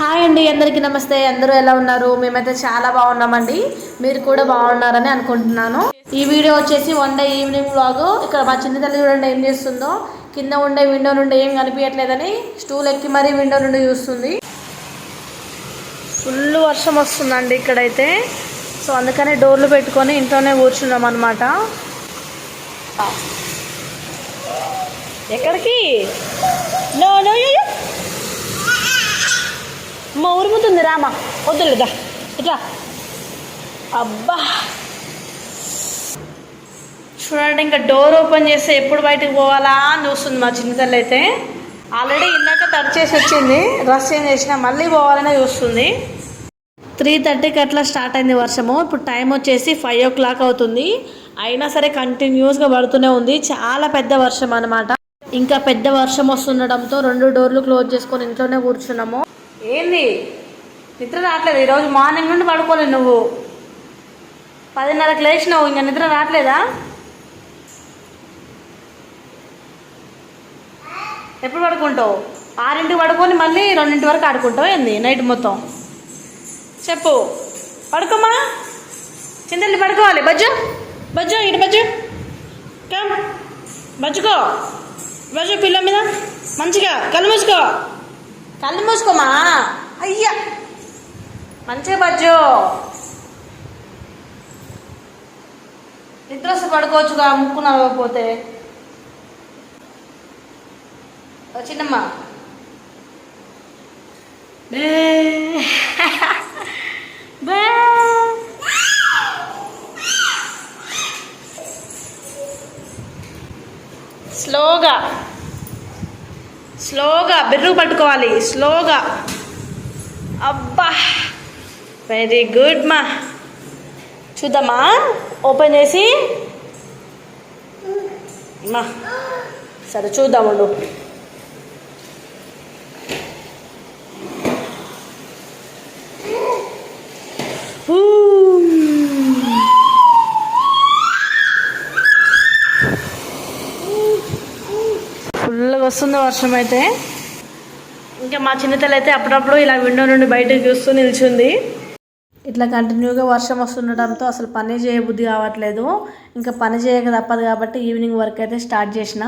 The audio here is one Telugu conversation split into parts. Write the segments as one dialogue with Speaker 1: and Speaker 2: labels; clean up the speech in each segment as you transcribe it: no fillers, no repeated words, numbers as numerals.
Speaker 1: హాయ్ అండి, అందరికీ నమస్తే. అందరూ ఎలా ఉన్నారు? మేమైతే చాలా బాగున్నామండి. మీరు కూడా బాగున్నారని అనుకుంటున్నాను. ఈ వీడియో వచ్చేసి వన్ డే ఈవినింగ్ వ్లాగ్. ఇక్కడ మా చిన్న తల్లి చూడండి ఏం చేస్తుందో. కింద ఉండే విండో నుండి ఏం కనిపించట్లేదని స్టూల్ ఎక్కి మరీ విండో నుండి చూస్తుంది. ఫుల్ వర్షం వస్తుందండి ఇక్కడైతే. సో అందుకనే డోర్లు పెట్టుకొని ఇంట్లోనే కూర్చున్నాం అనమాట. ఎక్కడికి? నో నో అమ్మ ఉరుముతుంది, రామా వద్దులేదా ఇట్లా. అబ్బా చూడండి, ఇంకా డోర్ ఓపెన్ చేస్తే ఎప్పుడు బయటకు పోవాలా అని చూస్తుంది మా చిన్నతల్లి అయితే. ఆల్రెడీ ఇందాక చేసి వచ్చింది, డ్రెస్ చేంజ్ చేసిన మళ్ళీ పోవాలనే చూస్తుంది. 3:30కి అట్లా స్టార్ట్ అయింది వర్షము. ఇప్పుడు టైం వచ్చేసి 5 o'clock అవుతుంది. అయినా సరే కంటిన్యూస్గా పడుతూనే ఉంది. చాలా పెద్ద వర్షం అనమాట. ఇంకా పెద్ద వర్షం వస్తుండడంతో 2 డోర్లు క్లోజ్ చేసుకొని ఇంట్లోనే కూర్చున్నాము. ఏంది నిద్ర రావట్లేదు? ఈరోజు మార్నింగ్ నుండి పడుకోలేదు నువ్వు. 10:30కి లేచినావు, ఇంకా నిద్ర రావట్లేదా? ఎప్పుడు పడుకుంటావు? 6ంటికి పడుకొని మళ్ళీ 2 వరకు ఆడుకుంటావు ఏంది నైట్ మొత్తం? చెప్పు. పడుకోమా చింతల్లి, పడుకోవాలి. బజ్జు బజ్జు ఇటు బజ్జు కమ్ బజ్జుకో. బజ్జు పిల్ల మీద మంచిగా కళ్ళు మూసుకో. కళ్ళు మూసుకోమా. అయ్యా మంచిగా బజ్జు. నిద్ర వస్తే పడుకోవచ్చుగా, ముక్కు నవ్వకపోతే. చిన్నమ్మ స్లోగా స్లోగా బెర్రు పట్టుకోవాలి, స్లోగా. అబ్బా వెరీ గుడ్ మా. చూద్దామా ఓపెన్ చేసి? మా సరే చూద్దాము. ఫుల్గా వస్తుంది వర్షం అయితే. ఇంకా మా చిన్నతల్లి అయితే అప్పుడప్పుడు ఇలా విండో నుండి బయటకు చూస్తూ నిల్చుంది. ఇట్లా కంటిన్యూగా వర్షం వస్తుండటంతో అసలు పని చేయబుద్ధి కావట్లేదు. ఇంకా పని చేయక తప్పదు కాబట్టి ఈవినింగ్ వర్క్ అయితే స్టార్ట్ చేసిన.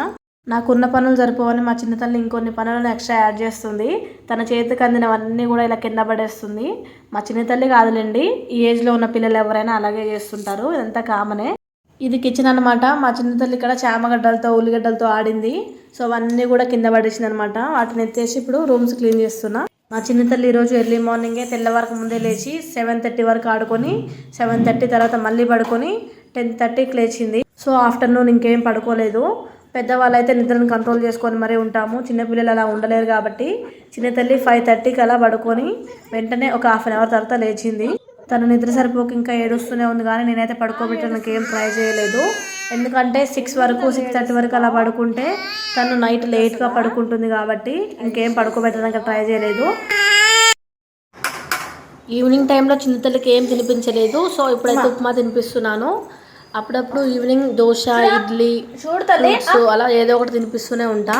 Speaker 1: నాకున్న పనులు సరిపోవని మా చిన్నతల్లి ఇంకొన్ని పనులను ఎక్స్ట్రా యాడ్ చేస్తుంది. తన చేతికి అందినవన్నీ కూడా ఇలా కింద పడేస్తుంది. మా చిన్నతల్లి కాదులేండి, ఈ ఏజ్లో ఉన్న పిల్లలు ఎవరైనా అలాగే చేస్తుంటారు, ఇదంతా కామనే. ఇది కిచెన్ అనమాట. మా చిన్నతల్లి ఇక్కడ చామగడ్డలతో ఉల్లిగడ్డలతో ఆడింది. సో అవన్నీ కూడా కింద పడేసింది అనమాట. వాటిని ఎత్తేసి ఇప్పుడు రూమ్స్ క్లీన్ చేస్తున్నా. మా చిన్నతల్లి ఈరోజు ఎర్లీ మార్నింగే తెల్లవారికి ముందే లేచి 7:30 వరకు ఆడుకొని 7:30 తర్వాత మళ్ళీ పడుకొని 10:30కి లేచింది. సో ఆఫ్టర్నూన్ ఇంకేం పడుకోలేదు. పెద్దవాళ్ళు అయితే నిద్రను కంట్రోల్ చేసుకొని మరీ ఉంటాము, చిన్నపిల్లలు అలా ఉండలేరు కాబట్టి చిన్నతల్లి 5:30కి అలా పడుకొని వెంటనే ఒక 1/2 hour తర్వాత లేచింది. తను నిద్ర సరిపోక ఇంకా ఏడుస్తూనే ఉంది, కానీ నేనైతే పడుకోబెట్టడానికి ఏం ట్రై చేయలేదు. ఎందుకంటే 6:30 వరకు అలా పడుకుంటే తను నైట్ లేట్గా పడుకుంటుంది కాబట్టి ఇంకేం పడుకోబెట్టడానికి ట్రై చేయలేదు. ఈవినింగ్ టైంలో చిన్నతల్లికి ఏం తినిపించలేదు. సో ఇప్పుడైతే ఉప్మా తినిపిస్తున్నాను. అప్పుడప్పుడు ఈవినింగ్ దోశ, ఇడ్లీ, ఫ్రూట్స్ అలా ఏదో ఒకటి తినిపిస్తూనే ఉంటా.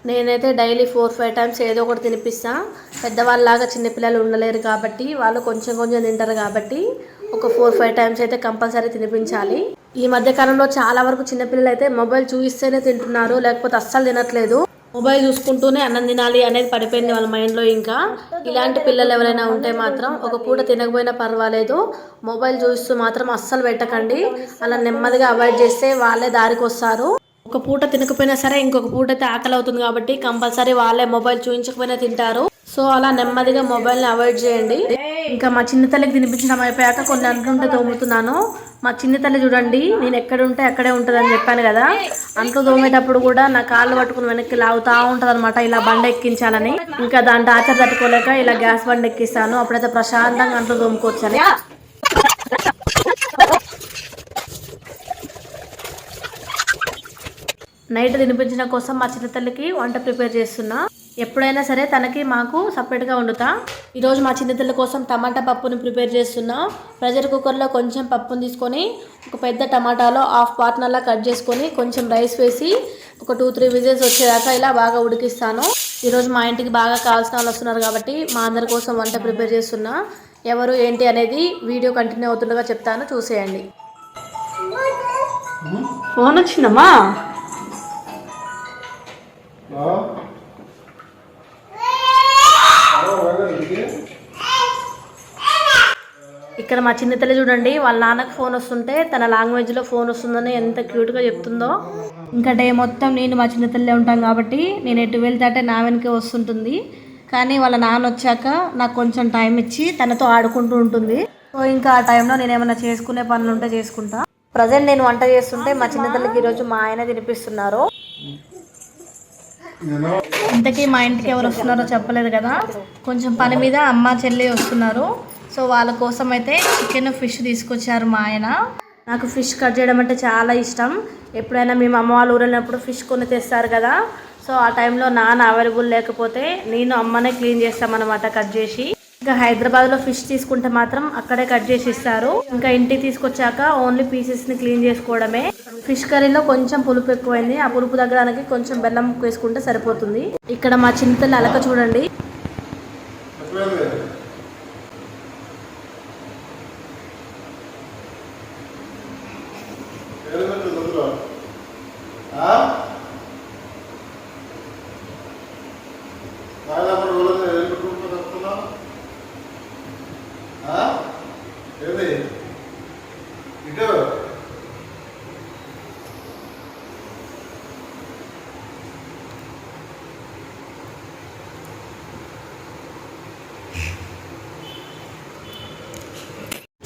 Speaker 1: నేనైతే డైలీ 4-5 times ఏదో ఒకటి తినిపిస్తా. పెద్దవాళ్ళలాగా చిన్నపిల్లలు ఉండలేరు కాబట్టి వాళ్ళు కొంచెం కొంచెం తింటారు కాబట్టి ఒక 4-5 times అయితే కంపల్సరీ తినిపించాలి. ఈ మధ్య కాలంలో చాలా వరకు చిన్నపిల్లలు అయితే మొబైల్ చూపిస్తేనే తింటున్నారు, లేకపోతే అస్సలు తినట్లేదు. మొబైల్ చూసుకుంటూనే అన్నం తినాలి అనేది పడిపోయింది వాళ్ళ మైండ్లో. ఇంకా ఇలాంటి పిల్లలు ఎవరైనా ఉంటే మాత్రం ఒక పూట తినకపోయినా పర్వాలేదు, మొబైల్ చూస్తూ మాత్రం అస్సలు పెట్టకండి. అలా నెమ్మదిగా అవాయిడ్ చేస్తే వాళ్ళే దారికి వస్తారు. ఒక పూట తినకపోయినా సరే ఇంకొక పూట అయితే ఆకలి అవుతుంది కాబట్టి కంపల్సరీ వాళ్ళే మొబైల్ చూపించకపోయినా తింటారు. సో అలా నెమ్మదిగా మొబైల్ని అవాయిడ్ చేయండి. ఇంకా మా చిన్నతల్లికి తినిపించడం అయిపోయాక కొన్ని అంట్లుంటే తోముతున్నాను. మా చిన్నతల్లి చూడండి, నేను ఎక్కడ ఉంటే అక్కడే ఉంటుందని చెప్పాను కదా. అంట్లు తోమేటప్పుడు కూడా నా కాళ్ళు పట్టుకుని వెనక్కి లాగుతూ ఉంటుంది అనమాట, ఇలా బండ ఎక్కించాలని. ఇంకా దాని టార్చర్ తట్టుకోలేక ఇలా గ్యాస్ బండ ఎక్కిస్తాను. అప్పుడైతే ప్రశాంతంగా అంట్లు తోముకోవచ్చని. నైట్ తినిపించడం కోసం మా చిన్నతల్లికి వంట ప్రిపేర్ చేస్తున్నా. ఎప్పుడైనా సరే తనకి మాకు సపరేట్గా వండుతా. ఈరోజు మా చిన్నతల్లి కోసం టమాటా పప్పుని ప్రిపేర్ చేస్తున్నా. ప్రెషర్ కుక్కర్లో కొంచెం పప్పుని తీసుకొని ఒక పెద్ద టమాటాలో హాఫ్ పార్ట్నర్లా కట్ చేసుకొని కొంచెం రైస్ వేసి ఒక 2-3 విజిల్స్ వచ్చేదాకా ఇలా బాగా ఉడికిస్తాను. ఈరోజు మా ఇంటికి బాగా కావాల్సిన వాళ్ళు వస్తున్నారు కాబట్టి మా అందరి కోసం వంట ప్రిపేర్ చేస్తున్నా. ఎవరు ఏంటి అనేది వీడియో కంటిన్యూ అవుతుండగా చెప్తాను, చూసేయండి. ఫోన్ వచ్చిందమ్మా. ఇక్కడ మా చిన్న తల్లి చూడండి, వాళ్ళ నాన్నకు ఫోన్ వస్తుంటే తన లాంగ్వేజ్లో ఫోన్ వస్తుందని ఎంత క్యూట్గా చెప్తుందో. ఇంకా డే మొత్తం నేను మా చిన్న తల్లి ఉంటాం కాబట్టి నేను ఎటు వెళ్తే నా వెనకే వస్తుంటుంది. కానీ వాళ్ళ నాన్న వచ్చాక నాకు కొంచెం టైం ఇచ్చి తనతో ఆడుకుంటూ ఉంటుంది. సో ఇంకా ఆ టైంలో నేను ఏమైనా చేసుకునే పనులు ఉంటే చేసుకుంటా. ప్రజెంట్ నేను వంట చేస్తుంటే మా చిన్న తల్లికి ఈరోజు మా ఆయన తినిపిస్తున్నారు. ఇంతకీ మా ఇంటికి ఎవరు వస్తున్నారో చెప్పలేదు కదా, కొంచెం పని మీద అమ్మ చెల్లి వస్తున్నారు. సో వాళ్ళ కోసం అయితే చికెన్ ఫిష్ తీసుకొచ్చారు మా ఆయన. నాకు ఫిష్ కట్ చేయడం అంటే చాలా ఇష్టం. ఎప్పుడైనా మేము అమ్మ వాళ్ళ ఊరు వెళ్ళినప్పుడు ఫిష్ కొని తెస్తారు కదా, సో ఆ టైంలో నాన్న అవైలబుల్ లేకపోతే నేను అమ్మనే క్లీన్ చేస్తామన్నమాట కట్ చేసి. ఇంకా హైదరాబాద్లో ఫిష్ తీసుకుంటే మాత్రం అక్కడే కట్ చేసి ఇస్తారు. ఇంకా ఇంటికి తీసుకొచ్చాక ఓన్లీ పీసెస్ని క్లీన్ చేసుకోవడమే. ఫిష్ కర్రీలో కొంచెం పులుపు ఎక్కువైంది. ఆ పులుపు దగ్గరానికి కొంచెం బెల్లం ముక్క వేసుకుంటే సరిపోతుంది. ఇక్కడ మా చిన్నతల్లి అలక చూడండి.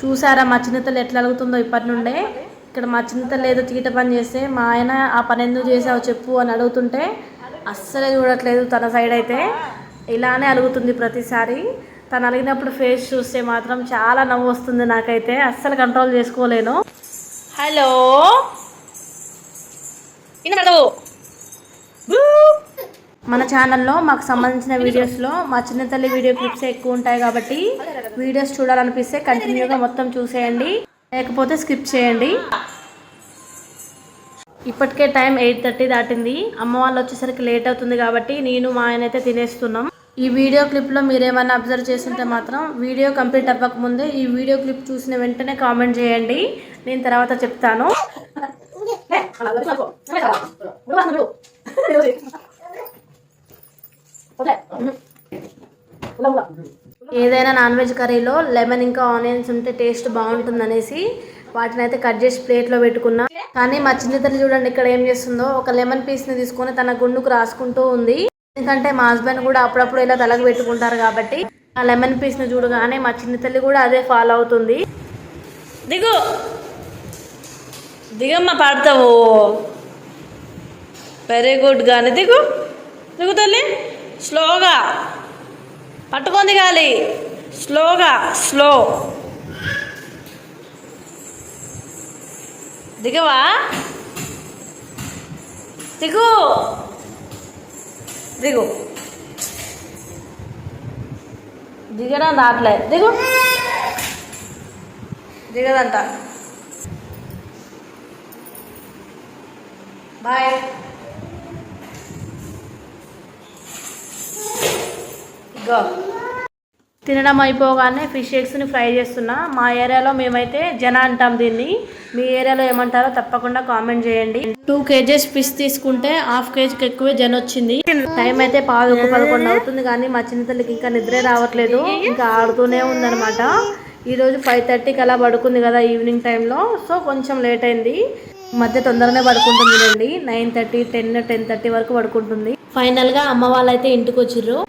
Speaker 1: చూసారా మా చిన్నతల్లి ఎట్లా అలుగుతుందో ఇప్పటి నుండే. ఇక్కడ మా చిన్నతల్లి ఏదో తీట పని చేస్తే మా ఆయన ఆ పని ఎందుకు చేసావు చెప్పు అని అడుగుతుంటే అస్సలే చూడట్లేదు. తన సైడ్ అయితే ఇలానే అలుగుతుంది ప్రతిసారి. తను అలిగినప్పుడు ఫేస్ చూస్తే మాత్రం చాలా నవ్వు వస్తుంది నాకైతే, అస్సలు కంట్రోల్ చేసుకోలేను. హలో మన ఛానల్లో మాకు సంబంధించిన వీడియోస్లో మా చిన్నతల్లి వీడియో క్లిప్స్ ఎక్కువ ఉంటాయి కాబట్టి వీడియోస్ చూడాలనిపిస్తే కంటిన్యూగా మొత్తం చూసేయండి, లేకపోతే స్కిప్ చేయండి. ఇప్పటికే టైం 8:30 దాటింది. అమ్మ వాళ్ళు వచ్చేసరికి లేట్ అవుతుంది కాబట్టి నేను మా ఆయన అయితే తినేస్తున్నాం. ఈ వీడియో క్లిప్లో మీరేమైనా అబ్జర్వ్ చేస్తుంటే మాత్రం వీడియో కంప్లీట్ అవ్వకముందే ఈ వీడియో క్లిప్ చూసిన వెంటనే కామెంట్ చేయండి, నేను తర్వాత చెప్తాను. ఏదైనా నాన్ వెజ్ కర్రీలో లెమన్ ఇంకా ఆనియన్స్ ఉంటే టేస్ట్ బాగుంటుంది అనేసి వాటిని అయితే కట్ చేసి ప్లేట్లో పెట్టుకున్నా. కానీ మా చిన్న తల్లి చూడండి ఇక్కడ ఏం చేస్తుందో, ఒక లెమన్ పీస్ని తీసుకొని తన గుండుకు రాసుకుంటూ ఉంది. ఎందుకంటే మా హస్బెండ్ కూడా అప్పుడప్పుడు ఇలా తలకు పెట్టుకుంటారు కాబట్టి ఆ లెమన్ పీస్ని చూడగానే మా చిన్న తల్లి కూడా అదే ఫాలో అవుతుంది. దిగు దిగమ్మ, పాడతావు. Very good. కానీ దిగు దిగు తల్లి, స్లోగా పట్టుకొని గాలి, స్లోగా, స్లో. దిగవా, దిగు దిగు. దిగడం రాట్లే, దిగు. దిగదంట. బాయ్. గో. తినడం అయిపోగానే ఫిష్ ఎగ్స్ని ఫ్రై చేస్తున్నా. మా ఏరియాలో మేమైతే జన అంటాం దీన్ని, మీ ఏరియాలో ఏమంటారో తప్పకుండా కామెంట్ చేయండి. 2 kgs ఫిష్ తీసుకుంటే 1/2 kgకి ఎక్కువే జన వచ్చింది. టైం అయితే 11 అవుతుంది కానీ మా చిన్నతల్లికి ఇంకా నిద్రే రావట్లేదు, ఇంకా ఆడుతూనే ఉందనమాట. ఈరోజు 5:30కి అలా పడుకుంది కదా ఈవినింగ్ టైంలో, సో కొంచెం లేట్ అయింది. మధ్య తొందరనే పడుకుంటుంది రండి, 9:30, 10, 10:30 వరకు పడుకుంటుంది. ఫైనల్గా అమ్మ వాళ్ళైతే ఇంటికి వచ్చిర్రు.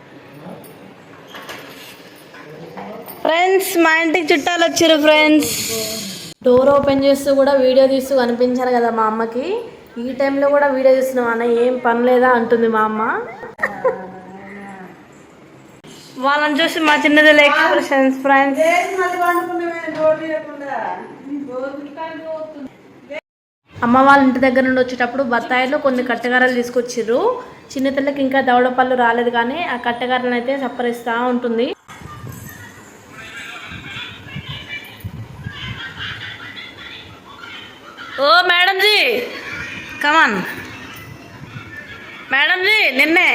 Speaker 1: ఫ్రెండ్స్ మా ఇంటికి చుట్టాలు వచ్చారు ఫ్రెండ్స్. డోర్ ఓపెన్ చేస్తూ కూడా వీడియో తీస్తూ కనిపించారు కదా మా అమ్మకి. ఈ టైంలో కూడా వీడియో తీస్తున్నాం అన్న, ఏం పని లేదా అంటుంది మా అమ్మ. వాళ్ళని చూసి మా చిన్నది ఎక్స్ప్రెషన్స్ ఫ్రెండ్స్. అమ్మ వాళ్ళ ఇంటి దగ్గర నుండి వచ్చేటప్పుడు బత్తాయిలో కొన్ని కట్టెగారలు తీసుకొచ్చిర్రు. చిన్నతల్లకి ఇంకా దవడపళ్ళు రాలేదు కానీ ఆ కట్టెగారలను అయితే సప్పరిస్తూ ఉంటుంది. Oh madam ji, come on madam ji, నిన్నే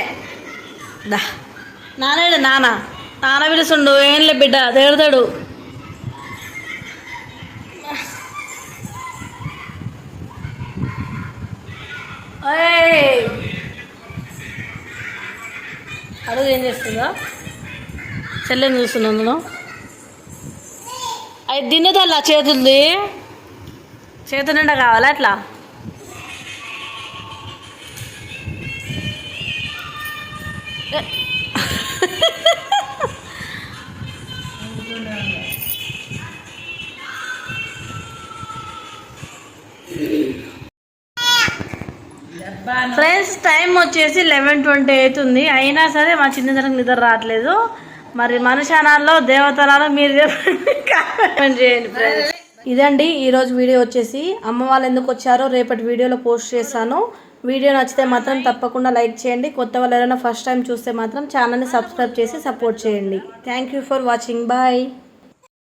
Speaker 1: దా నానేడు నాన్న పిలుస్తుండు ఏం లే బిడ్డ తిడతాడు. అడుగు ఏం చేస్తుందో చెల్లెని చూస్తున్నాను నేను. అది తిన్నదల్లా చేతులది చేతు నిండా కావాలా అట్లా. ఫ్రెండ్స్ టైం వచ్చేసి 11:20 అవుతుంది. అయినా సరే మా చిన్నతనం నిద్ర రావట్లేదు. మరి మనుషానాల్లో దేవతనాల్లో మీరు చెప్పండి చేయండి ఫ్రెండ్స్. ఇదండి ఈరోజు వీడియో వచ్చేసి. అమ్మ వాళ్ళు ఎందుకు వచ్చారో రేపటి వీడియోలో పోస్ట్ చేశాను. వీడియో నచ్చితే మాత్రం తప్పకుండా లైక్ చేయండి. కొత్త వాళ్ళు ఎవరైనా ఫస్ట్ టైం చూస్తే మాత్రం ఛానల్ని సబ్స్క్రైబ్ చేసి సపోర్ట్ చేయండి. Thank you for watching. Bye.